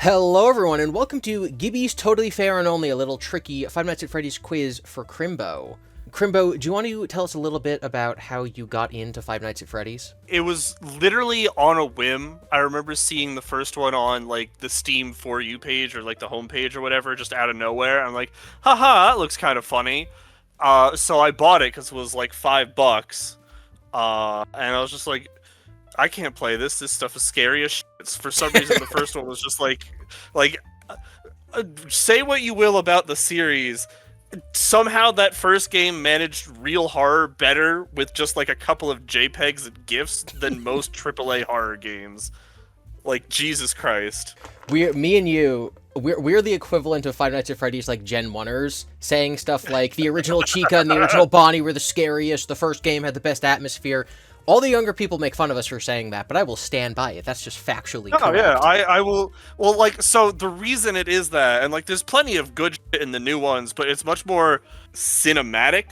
Hello everyone, and welcome to GiBi's Totally Fair and Only a Little Tricky Five Nights at Freddy's quiz for Crimbo. Crimbo, do you want to tell us a little bit about how you got into Five Nights at Freddy's? It was literally on a whim. I remember seeing the first one on like the Steam For You page or like the homepage or whatever, just out of nowhere. I'm like, haha, that looks kind of funny. So I bought it because it was like $5. And I was just like, I can't play this. This stuff is scary as shit. For some reason, the first one was just say what you will about the series. Somehow that first game managed real horror better with just like a couple of JPEGs and GIFs than most AAA horror games. Like, Jesus Christ. Me and you, we're the equivalent of Five Nights at Freddy's like Gen 1ers, saying stuff like the original Chica and the original Bonnie were the scariest, the first game had the best atmosphere. All the younger people make fun of us for saying that, but I will stand by it. That's just factually correct. Yeah, I will. Well, like, so the reason it is that, and like, there's plenty of good shit in the new ones, but it's much more cinematic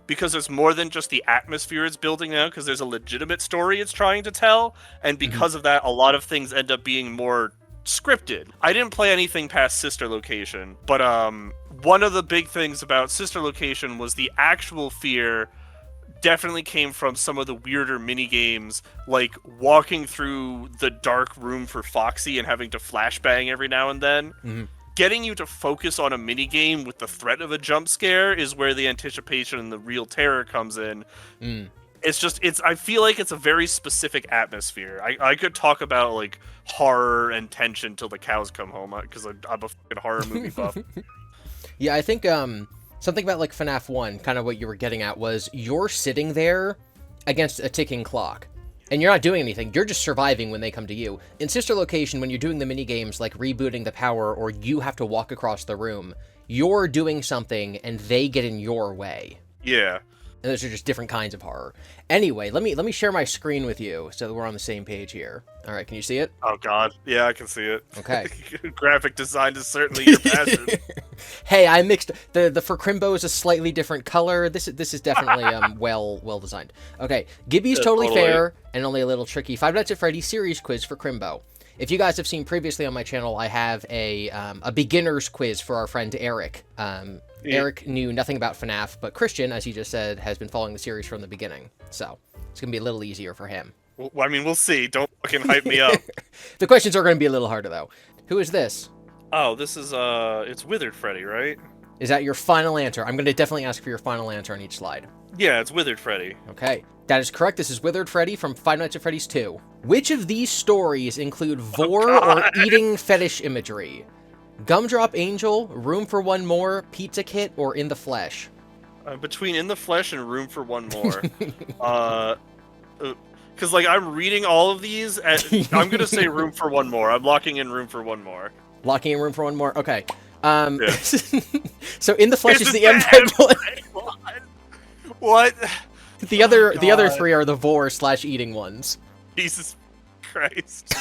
because there's more than just the atmosphere it's building now, because there's a legitimate story it's trying to tell, and because of that, a lot of things end up being more scripted. I didn't play anything past Sister Location, but one of the big things about Sister Location was the actual fear definitely came from some of the weirder mini games, like walking through the dark room for Foxy and having to flashbang every now and then. Mm-hmm. Getting you to focus on a mini game with the threat of a jump scare is where the anticipation and the real terror comes in. I feel like it's a very specific atmosphere. I could talk about like horror and tension till the cows come home because I'm a fucking horror movie buff. Yeah, I think something about like FNAF 1, kind of what you were getting at, was you're sitting there against a ticking clock. And you're not doing anything, you're just surviving when they come to you. In Sister Location, when you're doing the mini-games like rebooting the power or you have to walk across the room, you're doing something and they get in your way. Yeah. And those are just different kinds of horror. Anyway, let me share my screen with you so that we're on the same page here. All right, can you see it? Oh God, yeah, I can see it. Okay. Graphic design is certainly your passion. Hey, I mixed the for Crimbo is a slightly different color. This is definitely well designed. Okay, GiBi's totally fair and only a little tricky Five Nights at Freddy's series quiz for Crimbo. If you guys have seen previously on my channel, I have a beginner's quiz for our friend Eric. Eric knew nothing about FNAF, but Christian, as he just said, has been following the series from the beginning. So it's going to be a little easier for him. Well, I mean, we'll see. Don't fucking hype me up. The questions are going to be a little harder, though. Who is this? Oh, this is, it's Withered Freddy, right? Is that your final answer? I'm going to definitely ask for your final answer on each slide. Yeah, it's Withered Freddy. Okay, that is correct. This is Withered Freddy from Five Nights at Freddy's 2. Which of these stories include vor or eating fetish imagery? Gumdrop Angel, Room for One More, Pizza Kit, or In the Flesh? Between In the Flesh and Room for One More. Because, like, I'm reading all of these, and I'm going to say Room for One More. I'm locking in Room for One More. Locking in Room for One More? Okay. Yeah. So In the Flesh is the M-Peg one. What? The other three are the vor/eating ones. Jesus Christ.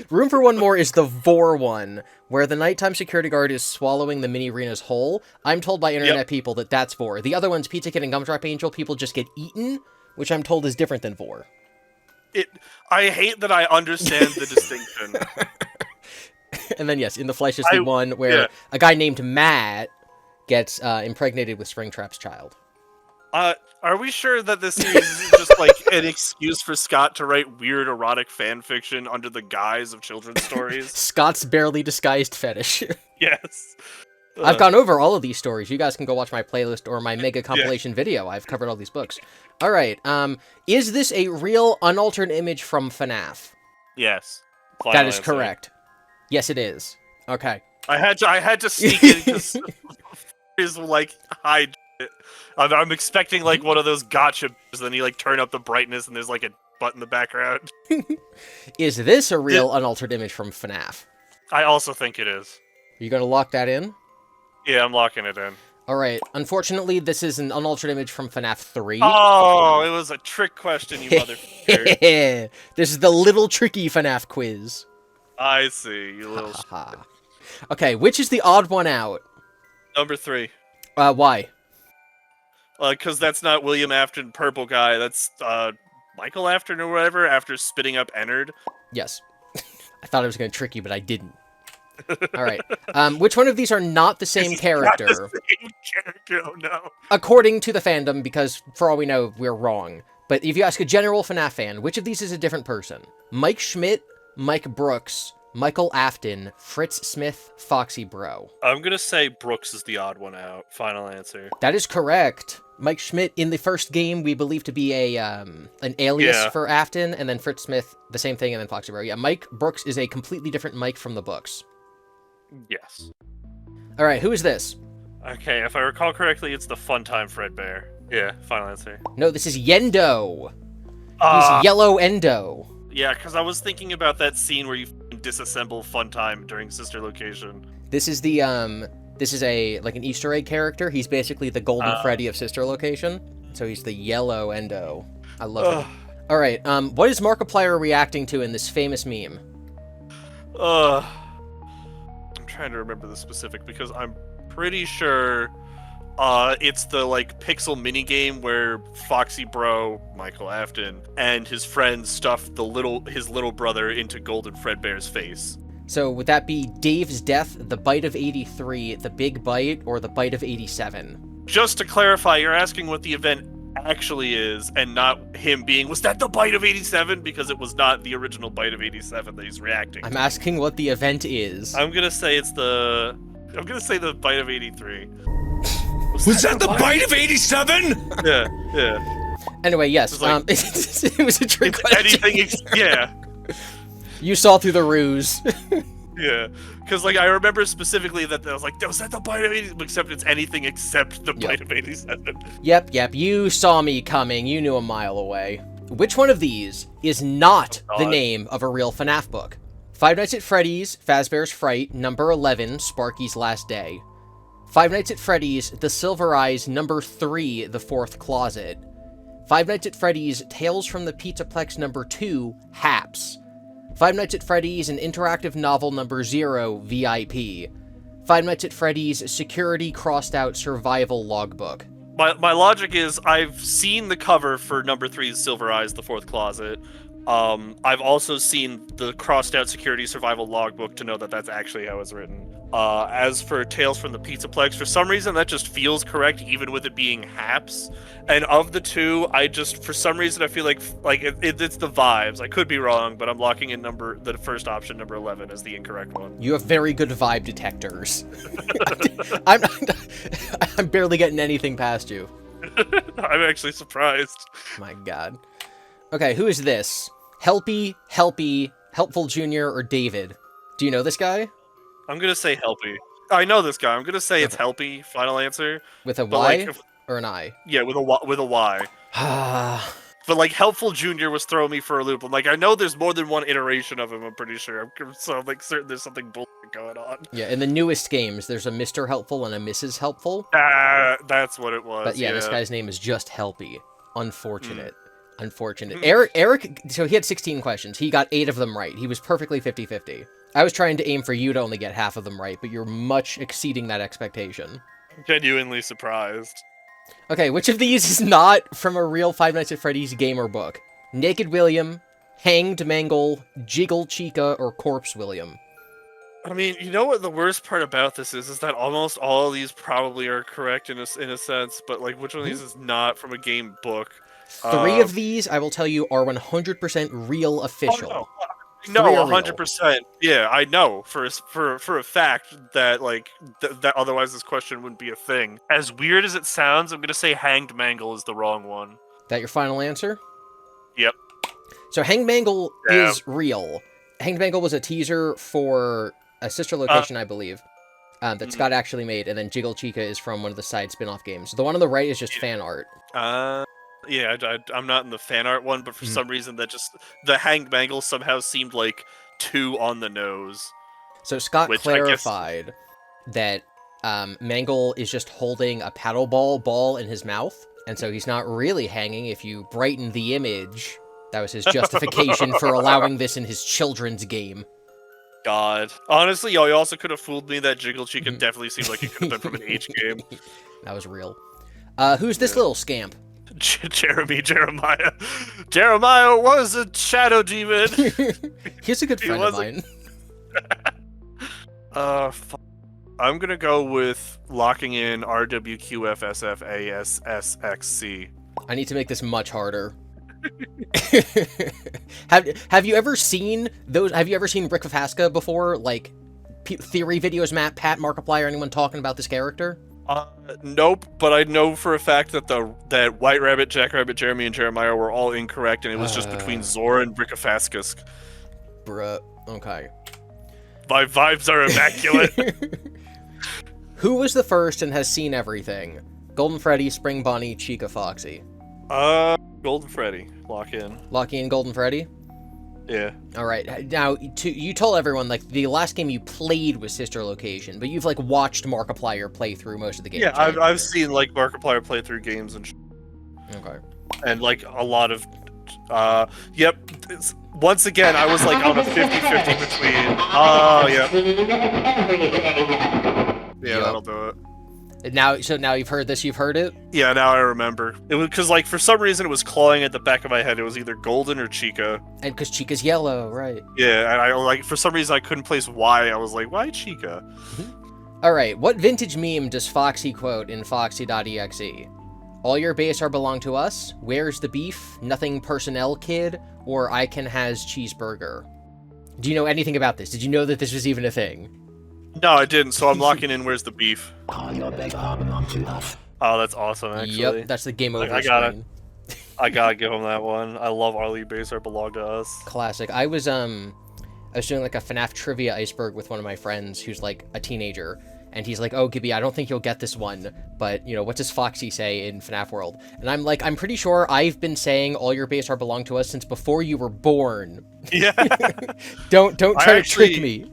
Room for One More is the vor one, where the nighttime security guard is swallowing the mini arenas whole. I'm told by internet people that that's vor. The other one's Pizza Kid and Gumdrop Angel, people just get eaten, which I'm told is different than vor. I hate that I understand the distinction. And then yes, In the Flesh is the one where a guy named Matt gets impregnated with Springtrap's child. Are we sure that this series isn't just like an excuse for Scott to write weird erotic fan fiction under the guise of children's stories? Scott's barely disguised fetish. Yes. I've gone over all of these stories. You guys can go watch my playlist or my mega compilation video. I've covered all these books. All right. Is this a real unaltered image from FNAF? Yes. That is correct. Yes, it is. Okay. I had to sneak in because is like hide. I'm expecting like one of those gotcha, then you like turn up the brightness and there's like a butt in the background. Is this a real unaltered image from FNAF? I also think it is. Are you going to lock that in? Yeah, I'm locking it in. Alright, unfortunately, this is an unaltered image from FNAF 3. Oh, it was a trick question, you motherfucker. This is the little tricky FNAF quiz. I see, you little Okay, which is the odd one out? Number 3. Why? Because that's not William Afton Purple Guy, that's Michael Afton or whatever, after spitting up Ennard. Yes. I thought I was going to trick you, but I didn't. All right. Which one of these are not the same character? Not the same character. Oh no. According to the fandom, because for all we know, we're wrong. But if you ask a general FNAF fan, which of these is a different person? Mike Schmidt, Mike Brooks, Michael Afton, Fritz Smith, Foxy Bro. I'm gonna say Brooks is the odd one out. Final answer. That is correct. Mike Schmidt in the first game we believe to be a an alias for Afton, and then Fritz Smith the same thing, and then Foxy Bro. Yeah, Mike Brooks is a completely different Mike from the books. Yes. All right, who is this? Okay, if I recall correctly, it's the Funtime Fredbear. Yeah, final answer. No, this is Yendo. He's Yellow Endo. Yeah, because I was thinking about that scene where you disassemble Funtime during Sister Location. This is the this is like an Easter egg character. He's basically the Golden Freddy of Sister Location. So he's the Yellow Endo. I love him. All right, what is Markiplier reacting to in this famous meme? I'm trying to remember the specific because I'm pretty sure it's the like pixel minigame where Foxy Bro, Michael Afton, and his friends stuffed his little brother into Golden Fredbear's face. So would that be Dave's death, the bite of 83, the big bite, or the bite of 87? Just to clarify, you're asking what the event actually is, and not him being, was that the bite of 87? Because it was not the original bite of 87 that he's reacting to. I'm asking what the event is. I'm gonna say the bite of 83. Was that the bite of 87? Yeah. Anyway, yes, it was a trick question. Yeah. You saw through the ruse. Yeah, because like I remember specifically that I was like, was that the bite of 87? Except it's anything except the bite of 87. Yep, you saw me coming. You knew a mile away. Which one of these is not the name of a real FNAF book? Five Nights at Freddy's, Fazbear's Fright, number 11, Sparky's Last Day. Five Nights at Freddy's, The Silver Eyes, number 3, The Fourth Closet. Five Nights at Freddy's, Tales from the Pizzaplex, number 2, Haps. Five Nights at Freddy's, an interactive novel, number 0, VIP. Five Nights at Freddy's, Security Crossed Out Survival Logbook. My logic is I've seen the cover for number 3's Silver Eyes, The Fourth Closet. I've also seen the crossed out security survival logbook to know that that's actually how it's written. As for Tales from the Pizzaplex, for some reason that just feels correct, even with it being Haps. And of the two, for some reason, I feel like it's the vibes. I could be wrong, but I'm locking in the first option, number 11, as the incorrect one. You have very good vibe detectors. I'm barely getting anything past you. I'm actually surprised. My God. Okay, who is this? Helpy, Helpful Jr., or David? Do you know this guy? I'm gonna say Helpy. I know this guy. I'm gonna say it's Helpy. Final answer. With a Y or an I? Yeah, with a Y. But like Helpful Jr. was throwing me for a loop. I'm like, I know there's more than one iteration of him. I'm pretty sure. So I'm like certain there's something bullshit going on. Yeah, in the newest games, there's a Mr. Helpful and a Mrs. Helpful. That's what it was. But yeah, this guy's name is just Helpy. Unfortunate. Unfortunate. Eric, so he had 16 questions. He got 8 of them right. He was perfectly 50-50. I was trying to aim for you to only get half of them right, but you're much exceeding that expectation. I'm genuinely surprised. Okay, which of these is not from a real Five Nights at Freddy's game or book? Naked William, Hanged Mangle, Jiggle Chica, or Corpse William? I mean, you know what the worst part about this is that almost all of these probably are correct in a sense, but like which one of these is not from a game book? 3 of these, I will tell you, are 100% real official. Oh, no, 100%. Yeah, I know for a fact that like that otherwise this question wouldn't be a thing. As weird as it sounds, I'm gonna say Hanged Mangle is the wrong one. That your final answer? Yep. So Hanged Mangle is real. Hanged Mangle was a teaser for a sister location, I believe, that Scott actually made, and then Jiggle Chica is from one of the side spin-off games. The one on the right is just fan art. Yeah, I'm not in the fan art one, but for some reason that just the Hanged Mangle somehow seemed like too on the nose. So Scott clarified that Mangle is just holding a paddleball ball in his mouth, and so he's not really hanging. If you brighten the image, that was his justification for allowing this in his children's game. God. Honestly, y'all, you also could have fooled me that Jiggle Chica definitely seemed like it could have been from an H game. That was real. Who's this little scamp? Jeremiah. Jeremiah was a shadow demon. He's a good friend of mine. I'm gonna go with locking in RWQFSFASSXC. I need to make this much harder. Have you ever seen those? Have you ever seen Rick Fafaska before? Like theory videos, Matt, Pat, Markiplier, anyone talking about this character? Nope, but I know for a fact that that White Rabbit, Jackrabbit, Jeremy, and Jeremiah were all incorrect, and it was just between Zora and Rick Fafaska. Bruh. Okay. My vibes are immaculate. Who was the first and has seen everything? Golden Freddy, Spring Bunny, Chica, Foxy. Golden Freddy. Lock in. Locking in Golden Freddy? Yeah. All right. Now, you told everyone, like, the last game you played was Sister Location, but you've, like, watched Markiplier play through most of the games. Yeah, I've seen, like, Markiplier play through games and Okay. And, like, a lot of... Yep. Once again, I was, like, on a 50-50 between... Oh, yeah. Yeah, Yep. that'll do it. So now you've heard this, you've heard it? Yeah, now I remember. It was because, like, for some reason it was clawing at the back of my head. It was either Golden or Chica. And because Chica's yellow, right. Yeah, and I, like, for some reason I couldn't place why. I was like, why Chica? All right, what vintage meme does Foxy quote in Foxy.exe? All your base are belong to us? Where's the beef? Nothing personnel, kid? Or I can has cheeseburger? Do you know anything about this? Did you know that this was even a thing? No, I didn't, so I'm locking in where's the beef. All your base are belong to us. Oh, that's awesome, actually. Yep, that's the game over I got screen. I gotta give him that one. I love Arlie Base are belong to us. Classic. I was doing like a FNAF trivia iceberg with one of my friends who's like a teenager, and he's like, "Oh, GiBi, I don't think you'll get this one, but you know, what does Foxy say in FNAF World?" And I'm like, "I'm pretty sure I've been saying all your base are belong to us since before you were born." Yeah. Don't try to trick me.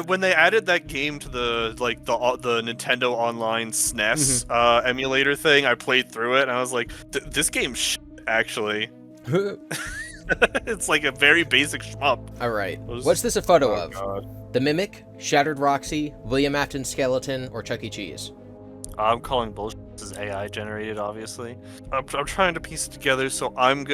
When they added that game to the Nintendo Online SNES emulator thing, I played through it and I was like, this game's shit, actually. It's like a very basic shmup. All right, what's this a photo of? God. The Mimic, Shattered Roxy, William Afton Skeleton, or Chuck E. Cheese? I'm calling bullshit. This is AI generated, obviously. I'm trying to piece it together, so I'm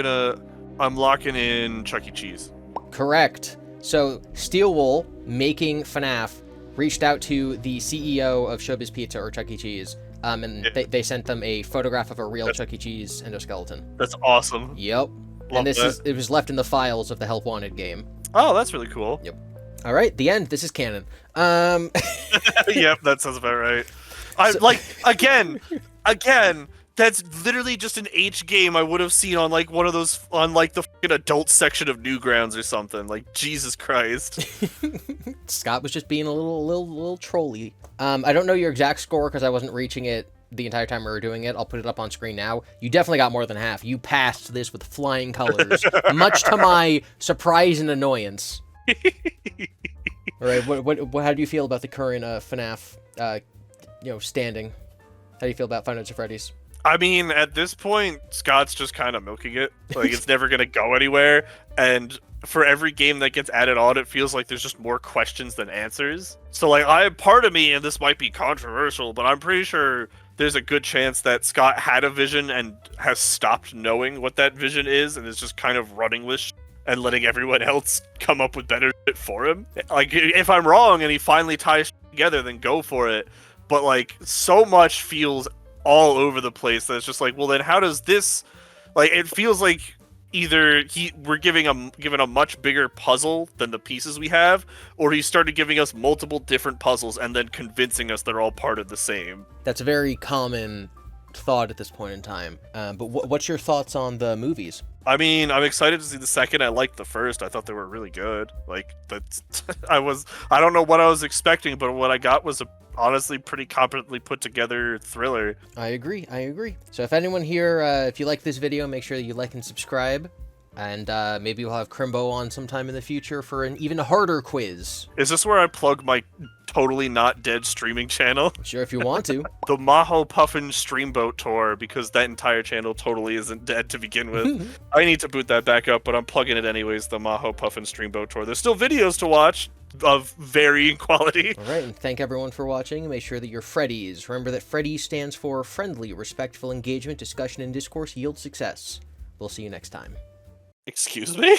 locking in Chuck E. Cheese. Correct. So, Steelwool, making FNAF, reached out to the CEO of Showbiz Pizza or Chuck E. Cheese, and they sent them a photograph of a real Chuck E. Cheese endoskeleton. That's awesome. Yep. Love that. It was left in the files of the Help Wanted game. Oh, that's really cool. Yep. All right, the end. This is canon. Yep, that sounds about right. Again, that's literally just an H game I would have seen on like one of those on like the fucking adult section of Newgrounds or something. Like Jesus Christ. Scott was just being a little trolly. I don't know your exact score because I wasn't reaching it the entire time we were doing it. I'll put it up on screen now. You definitely got more than half. You passed this with flying colors, much to my surprise and annoyance. All right, how do you feel about the current FNAF standing? How do you feel about Five Nights at Freddy's? I mean, at this point, Scott's just kind of milking it. Like, it's never going to go anywhere. And for every game that gets added on, it feels like there's just more questions than answers. So, like, part of me, and this might be controversial, but I'm pretty sure there's a good chance that Scott had a vision and has stopped knowing what that vision is and is just kind of running with shit and letting everyone else come up with better shit for him. Like, if I'm wrong and he finally ties shit together, then go for it. But, like, so much feels all over the place that it's just like, well, then how does this, like, it feels like either we're given a much bigger puzzle than the pieces we have, or he started giving us multiple different puzzles and then convincing us they're all part of the same. That's a very common thought at this point in time. But what's your thoughts on the movies? I mean, I'm excited to see the second. I liked the first. I thought they were really good. Like, that's I don't know what I was expecting, but what I got was a honestly pretty competently put together thriller. I agree. So if anyone here, if you like this video, make sure that you like and subscribe. And maybe we'll have Crimbo on sometime in the future for an even harder quiz. Is this where I plug my totally not dead streaming channel? Sure, if you want to. The Maho Puffin Streamboat Tour, because that entire channel totally isn't dead to begin with. I need to boot that back up, but I'm plugging it anyways, the Maho Puffin Streamboat Tour. There's still videos to watch of varying quality. All right, and thank everyone for watching. Make sure that you're Freddies. Remember that Freddies stands for friendly, respectful engagement, discussion, and discourse yield success. We'll see you next time. Excuse me?